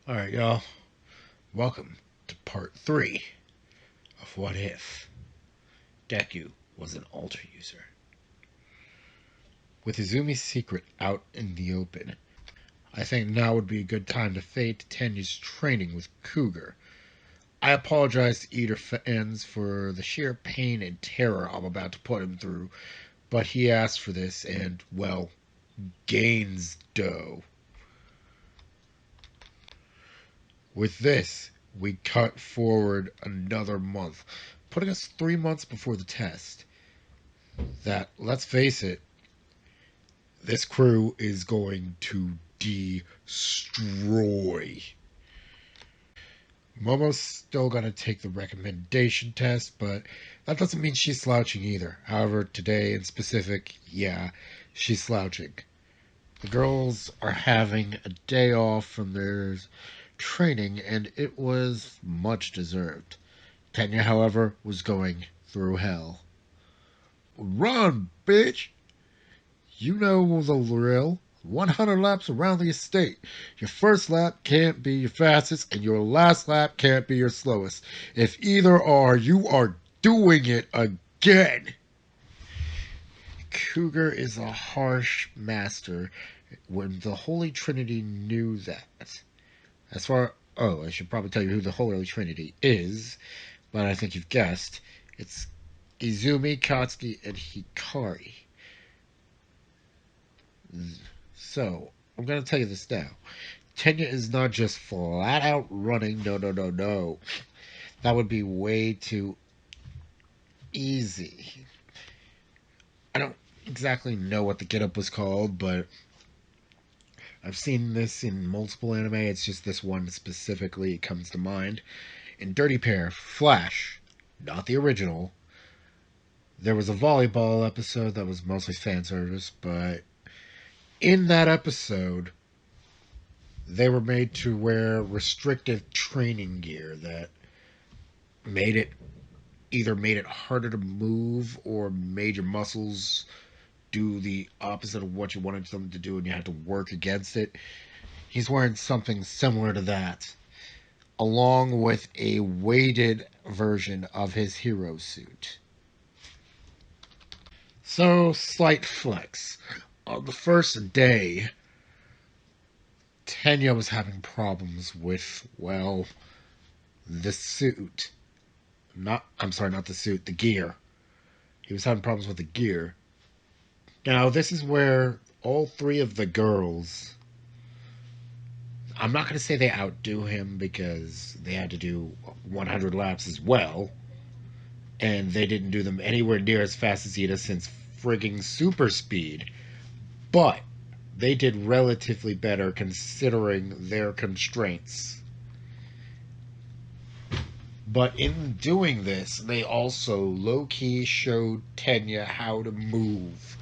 Alright, y'all. Welcome to part 3 of What If Deku was an alter user. With Izumi's secret out in the open, I think now would be a good time to fade to Tenya's training with Cougar. I apologize to Eater fans for the sheer pain and terror I'm about to put him through, but he asked for this and, well, gains dough. With this, we cut forward another month, putting us 3 months before the test. That, let's face it, this crew is going to destroy. Momo's still going to take the recommendation test, but that doesn't mean she's slouching either. However, today in specific, yeah, she's slouching. The girls are having a day off from their training, and it was much deserved. Tenya, however, was going through hell. Run, bitch! You know the drill. 100 laps around the estate. Your first lap can't be your fastest, and your last lap can't be your slowest. If either are, you are doing it again. Cougar is a harsh master when the Holy Trinity knew that. I should probably tell you who the Holy Trinity is, but I think you've guessed. It's Izumi, Katsuki, and Hikari. So, I'm going to tell you this now. Tenya is not just flat out running. No. That would be way too easy. I don't exactly know what the getup was called, but I've seen this in multiple anime. It's just this one specifically it comes to mind. In Dirty Pair, Flash, not the original. There was a volleyball episode that was mostly fan service, but in that episode, they were made to wear restrictive training gear that either made it harder to move or made your muscles do the opposite of what you wanted them to do and you had to work against it. He's wearing something similar to that, along with a weighted version of his hero suit. So, slight flex. On the first day, Tenya was having problems with, well, the suit. Not the suit, the gear. He was having problems with the gear. Now, this is where all three of the girls, I'm not going to say they outdo him because they had to do 100 laps as well, and they didn't do them anywhere near as fast as Ida since frigging super speed, but they did relatively better considering their constraints. But in doing this, they also low-key showed Tenya how to move.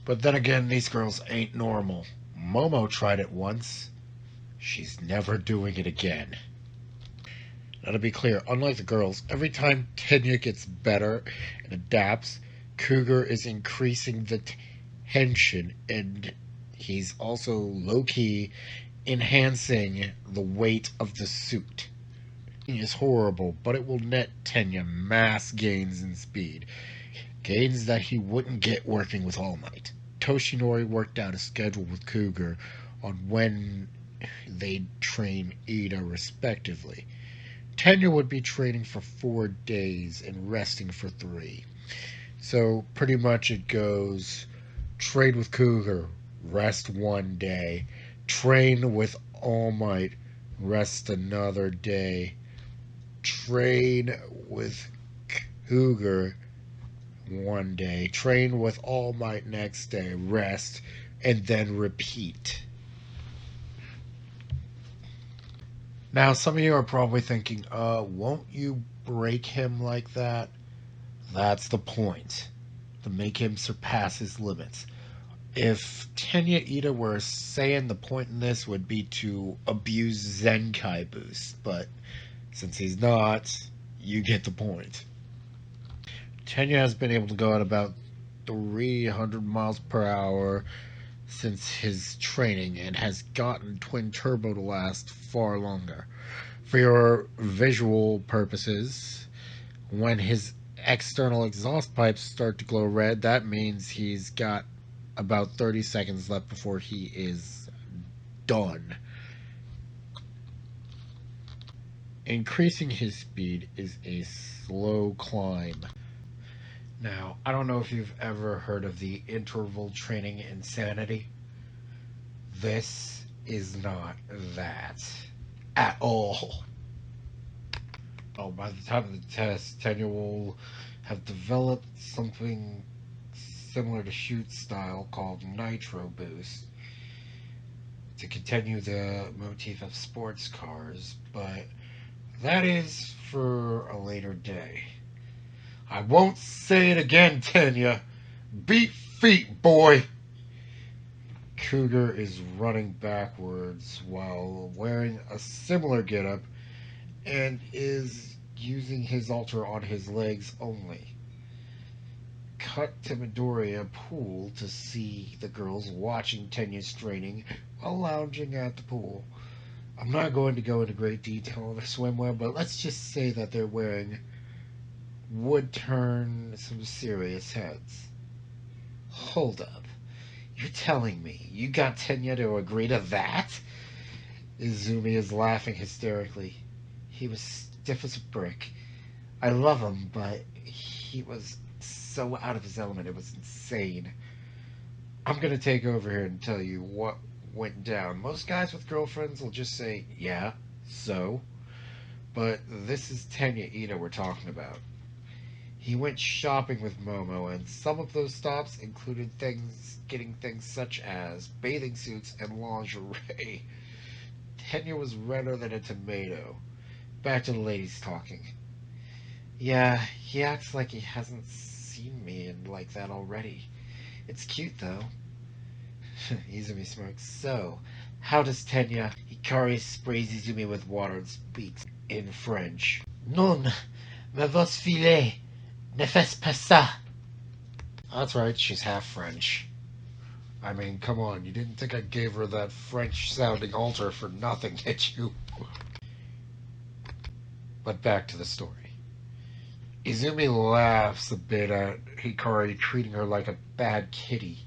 But then again, these girls ain't normal. Momo tried it once. She's never doing it again. Now to be clear, unlike the girls, every time Tenya gets better and adapts, Cougar is increasing the tension, and he's also low-key enhancing the weight of the suit. Is horrible, but it will net Tenya mass gains in speed. Gains that he wouldn't get working with All Might. Toshinori worked out a schedule with Cougar on when they'd train Ida respectively. Tenya would be training for 4 days and resting for 3. So pretty much it goes train with Cougar, rest 1 day. Train with All Might, rest another day. Train with Cougar 1 day, train with All Might next day, rest, and then repeat. Now, some of you are probably thinking, won't you break him like that? That's the point, to make him surpass his limits. If Tenya Ida were saying the point in this would be to abuse Zenkai boost, but since he's not, you get the point. Tenya has been able to go at about 300 miles per hour since his training and has gotten twin turbo to last far longer. For your visual purposes, when his external exhaust pipes start to glow red, that means he's got about 30 seconds left before he is done. Increasing his speed is a slow climb. Now, I don't know if you've ever heard of the interval training insanity. This is not that at all. Oh, by the time of the test, Tenya will have developed something similar to shoot style called Nitro Boost to continue the motif of sports cars, but that is for a later day. I won't say it again, Tenya. Beat feet, boy! Cougar is running backwards while wearing a similar getup and is using his altar on his legs only. Cut to Midoriya pool to see the girls watching Tenya's training while lounging at the pool. I'm not going to go into great detail on their swimwear, but let's just say that they're wearing would turn some serious heads. Hold up. You're telling me you got Tenya to agree to that? Izumi is laughing hysterically. He was stiff as a brick. I love him, but he was so out of his element, it was insane. I'm gonna take over here and tell you what went down. Most guys with girlfriends will just say, yeah, so. But this is Tenya Ida we're talking about. He went shopping with Momo, and some of those stops included getting things such as bathing suits and lingerie. Tenya was redder than a tomato. Back to the ladies talking. Yeah, he acts like he hasn't seen me and like that already. It's cute, though. Izumi smirks. So, how does Tenya? Hikari sprays Izumi with water and speaks in French. Non, me vos filet. Ne fais pas ça. That's right, she's half French. I mean, come on, you didn't think I gave her that French-sounding altar for nothing, did you? But back to the story. Izumi laughs a bit at Hikari treating her like a bad kitty.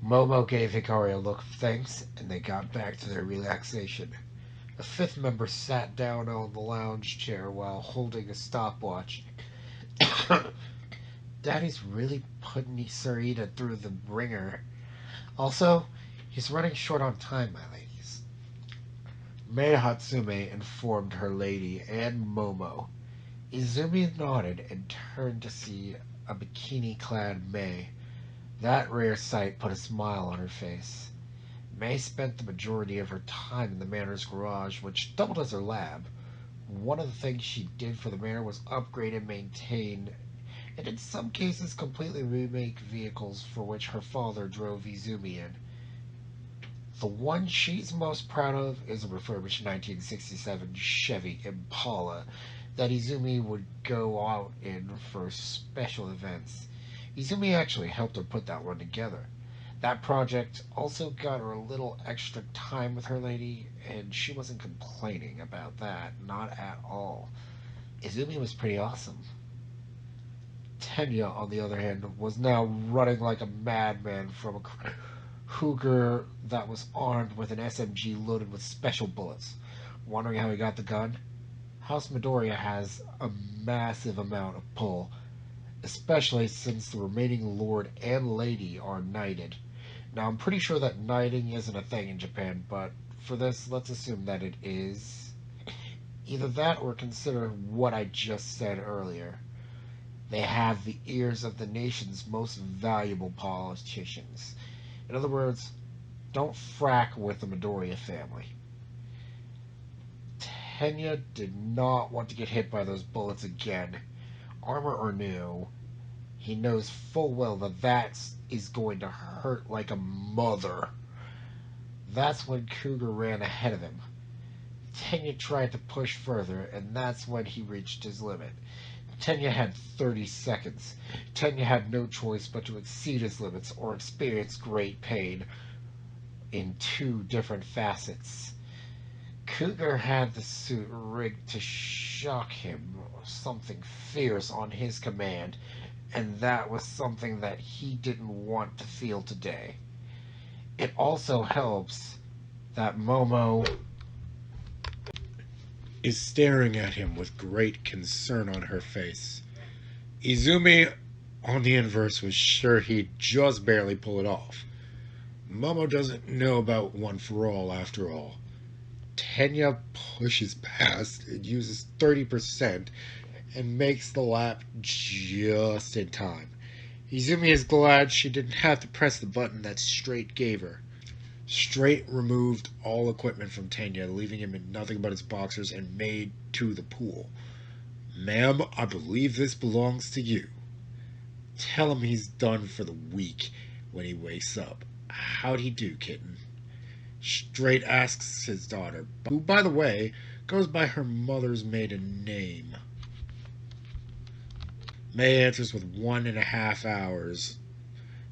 Momo gave Hikari a look of thanks, and they got back to their relaxation. A fifth member sat down on the lounge chair while holding a stopwatch. Daddy's really putting Sarita through the ringer. Also, he's running short on time, my ladies. Mei Hatsume informed her lady and Momo. Izumi nodded and turned to see a bikini-clad Mei. That rare sight put a smile on her face. Mei spent the majority of her time in the manor's garage, which doubled as her lab. One of the things she did for the manor was upgrade and maintain, and in some cases completely remake vehicles for which her father drove Izumi in. The one she's most proud of is a refurbished 1967 Chevy Impala that Izumi would go out in for special events. Izumi actually helped her put that one together. That project also got her a little extra time with her lady, and she wasn't complaining about that, not at all. Izumi was pretty awesome. Tenya, on the other hand, was now running like a madman from a cougar that was armed with an SMG loaded with special bullets. Wondering how he got the gun? House Midoriya has a massive amount of pull, especially since the remaining lord and lady are knighted. Now, I'm pretty sure that knighting isn't a thing in Japan, but for this, let's assume that it is. Either that or consider what I just said earlier. They have the ears of the nation's most valuable politicians. In other words, don't frack with the Midoriya family. Tenya did not want to get hit by those bullets again. Armor or no, he knows full well that is going to hurt like a mother. That's when Cougar ran ahead of him. Tenya tried to push further, and that's when he reached his limit. Tenya had 30 seconds. Tenya had no choice but to exceed his limits or experience great pain. in two different facets. Cougar had the suit rigged to shock him, something fierce on his command, and that was something that he didn't want to feel today. It also helps that Momo is staring at him with great concern on her face. Izumi, on the inverse, was sure he'd just barely pull it off. Momo doesn't know about One for All after all. Tenya pushes past and uses 30% and makes the lap just in time. Izumi is glad she didn't have to press the button that Straight gave her. Straight removed all equipment from Tenya, leaving him in nothing but his boxers, and made to the pool. "Ma'am, I believe this belongs to you. Tell him he's done for the week when he wakes up. How'd he do, kitten?" Straight asks his daughter, who, by the way, goes by her mother's maiden name. May answers with 1.5 hours.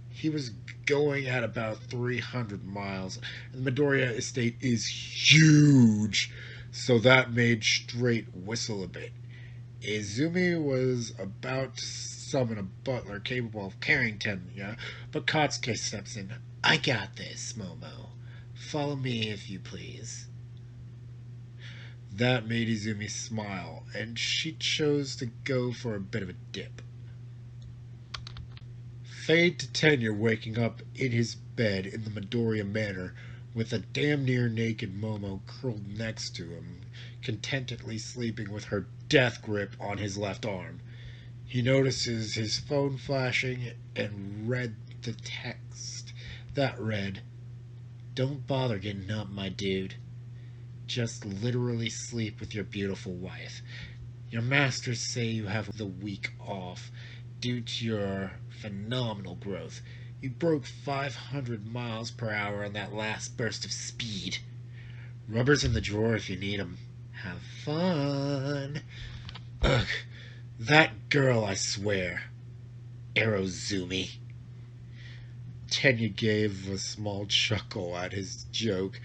He was going at about 300 miles, and the Midoriya estate is huge, so that made Straight whistle a bit. Izumi was about to summon a butler capable of carrying Tenya, but Katsuki steps in. "I got this, Momo. Follow me, if you please." That made Izumi smile, and she chose to go for a bit of a dip. Fade to Tenya waking up in his bed in the Midoriya manor, with a damn near naked Momo curled next to him, contentedly sleeping with her death grip on his left arm. He notices his phone flashing and read the text. That read, "Don't bother getting up, my dude. Just literally sleep with your beautiful wife. Your masters say you have the week off due to your phenomenal growth. You broke 500 miles per hour on that last burst of speed. Rubber's in the drawer if you need 'em. Have fun." Ugh, that girl, I swear. Arozumi. Tenya gave a small chuckle at his joke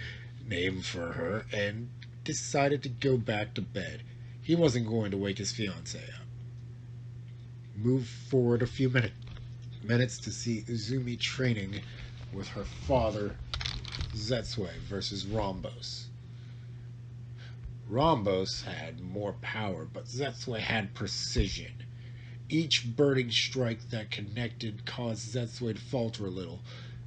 name for her and decided to go back to bed. He wasn't going to wake his fiancée up. Move forward a few minutes to see Izumi training with her father, Zetsue, versus Rhombos. Rhombos had more power, but Zetsue had precision. Each burning strike that connected caused Zetsue to falter a little.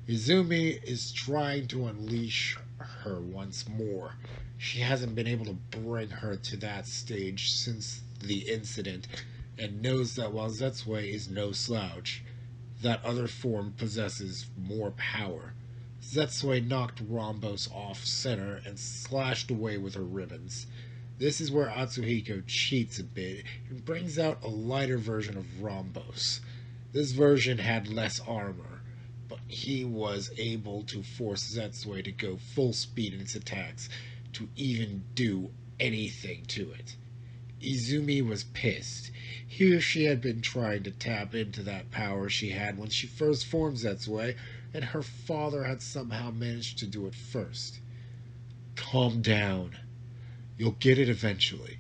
Izumi is trying to unleash her once more. She hasn't been able to bring her to that stage since the incident, and knows that while Zetsue is no slouch, that other form possesses more power. Zetsue knocked Rhombos off center and slashed away with her ribbons. This is where Atsuhiko cheats a bit and brings out a lighter version of Rhombos. This version had less armor, but he was able to force Zetsue to go full speed in its attacks, to even do anything to it. Izumi was pissed. Here she had been trying to tap into that power she had when she first formed Zetsue, and her father had somehow managed to do it first. "Calm down. You'll get it eventually.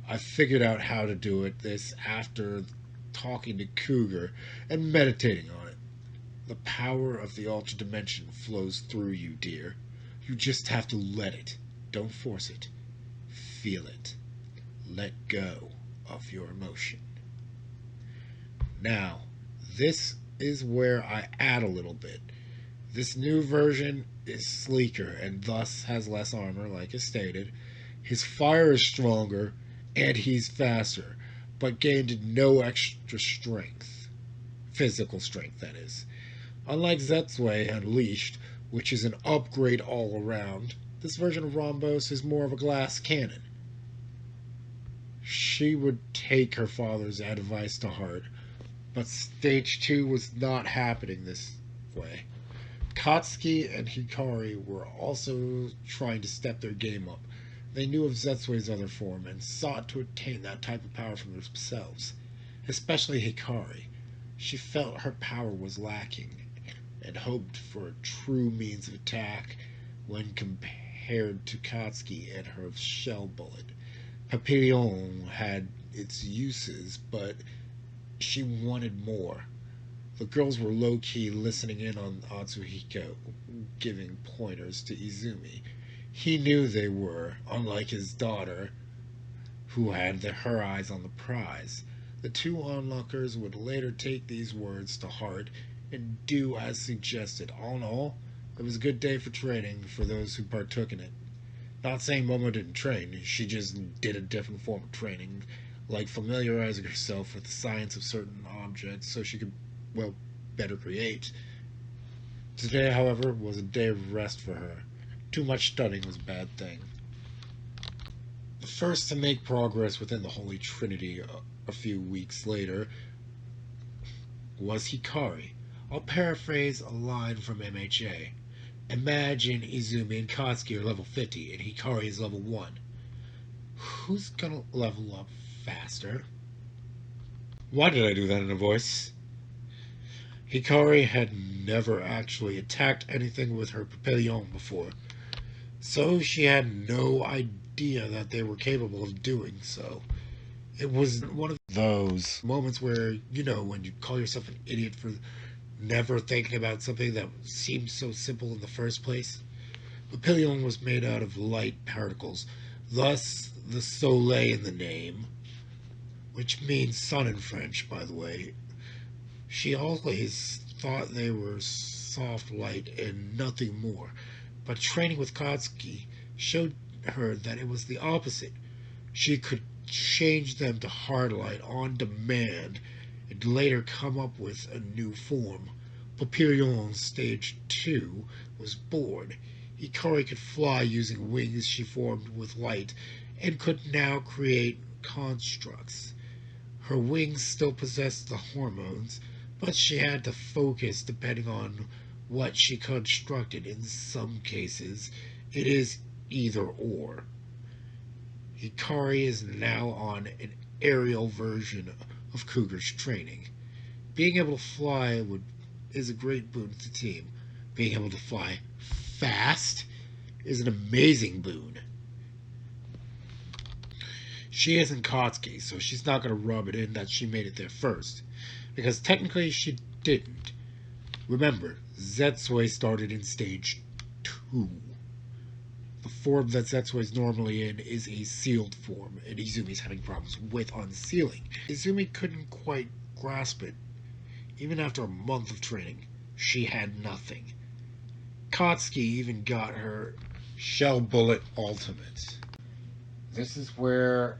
I figured out how to do this after talking to Cougar and meditating on it. The power of the Ultra Dimension flows through you, dear. You just have to let it. Don't force it. Feel it. Let go of your emotion." Now, this is where I add a little bit. This new version is sleeker and thus has less armor, like I stated. His fire is stronger and he's faster, but gained no extra strength. Physical strength, that is. Unlike Zetsue Unleashed, which is an upgrade all around, this version of Rhombos is more of a glass cannon. She would take her father's advice to heart, but Stage 2 was not happening this way. Katsuki and Hikari were also trying to step their game up. They knew of Zetsue's other form and sought to attain that type of power for themselves, especially Hikari. She felt her power was lacking, and hoped for a true means of attack when compared to Katsuki and her shell bullet. Papillon had its uses, but she wanted more. The girls were low-key listening in on Atsuhiko, giving pointers to Izumi. He knew they were, unlike his daughter, who had her eyes on the prize. The two onlookers would later take these words to heart and do as suggested. All in all, it was a good day for training for those who partook in it. Not saying Momo didn't train, she just did a different form of training, like familiarizing herself with the science of certain objects so she could, well, better create. Today, however, was a day of rest for her. Too much studying was a bad thing. The first to make progress within the Holy Trinity a few weeks later was Hikari. I'll paraphrase a line from MHA. Imagine Izumi and Katsuki are level 50 and Hikari is level 1. Who's gonna level up faster? Why did I do that in a voice? Hikari had never actually attacked anything with her Papillon before, so she had no idea that they were capable of doing so. It was one of those moments where, when you call yourself an idiot for never thinking about something that seemed so simple in the first place. Papillon was made out of light particles, thus the soleil in the name, which means sun in French, by the way. She always thought they were soft light and nothing more, but training with Katsuki showed her that it was the opposite. She could change them to hard light on demand and later come up with a new form. Papillon Stage 2 was born. Hikari could fly using wings she formed with light and could now create constructs. Her wings still possessed the hormones, but she had to focus depending on what she constructed. In some cases, it is either or. Hikari is now on an aerial version of Cougar's training. Being able to fly is a great boon to the team. Being able to fly fast is an amazing boon. She isn't Katsuki, so she's not going to rub it in that she made it there first, because technically she didn't. Remember, Zetsui started in Stage 2. The form that Zetsui is normally in is a sealed form, and Izumi's having problems with unsealing. Izumi couldn't quite grasp it. Even after a month of training, she had nothing. Katsuki even got her Shell Bullet Ultimate. This is where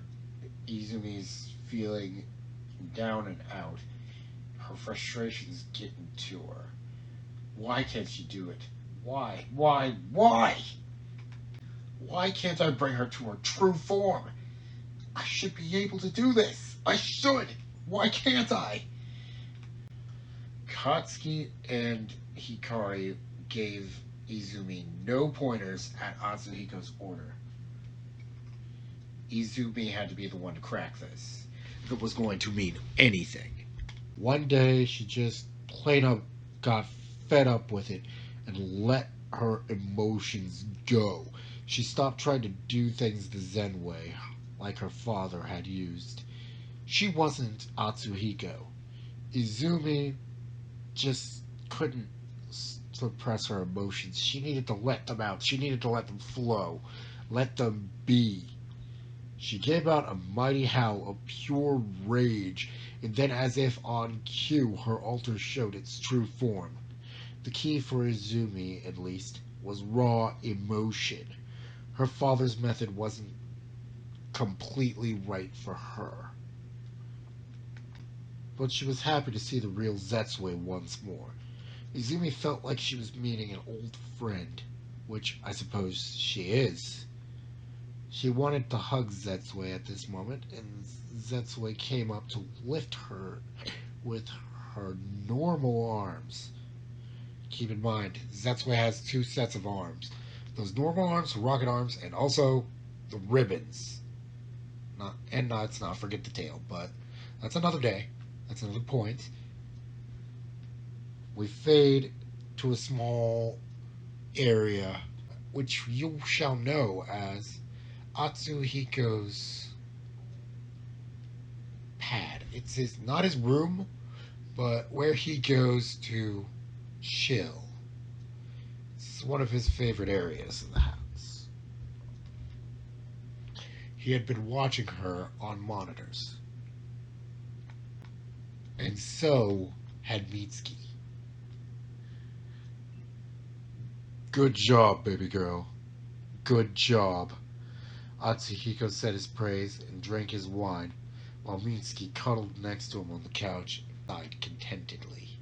Izumi's feeling down and out. Her frustration's getting to her. Why can't she do it? Why? Why? Why can't I bring her to her true form? I should be able to do this. I should. Why can't I? Katsuki and Hikari gave Izumi no pointers at Atsuhiko's order. Izumi had to be the one to crack this, if it was going to mean anything. One day, she just plain up got fed up with it and let her emotions go. She stopped trying to do things the Zen way, like her father had used. She wasn't Atsuhiko. Izumi just couldn't suppress her emotions. She needed to let them out. She needed to let them flow. Let them be. She gave out a mighty howl of pure rage, and then as if on cue, her altar showed its true form. The key for Izumi, at least, was raw emotion. Her father's method wasn't completely right for her. But she was happy to see the real Zetsui once more. Izumi felt like she was meeting an old friend, which I suppose she is. She wanted to hug Zetsui at this moment, and Zetsui came up to lift her with her normal arms. Keep in mind, Zetsui has two sets of arms. Those normal arms, rocket arms, and also the ribbons. Let's not forget the tail, but that's another day. That's another point. We fade to a small area which you shall know as Atsuhiko's pad. It's his not his room, but where he goes to chill. It's one of his favorite areas in the house. He had been watching her on monitors. And so had Mitsuki. Good job, baby girl. Good job. Atsuhiko said his praise and drank his wine, while Mitsuki cuddled next to him on the couch and sighed contentedly.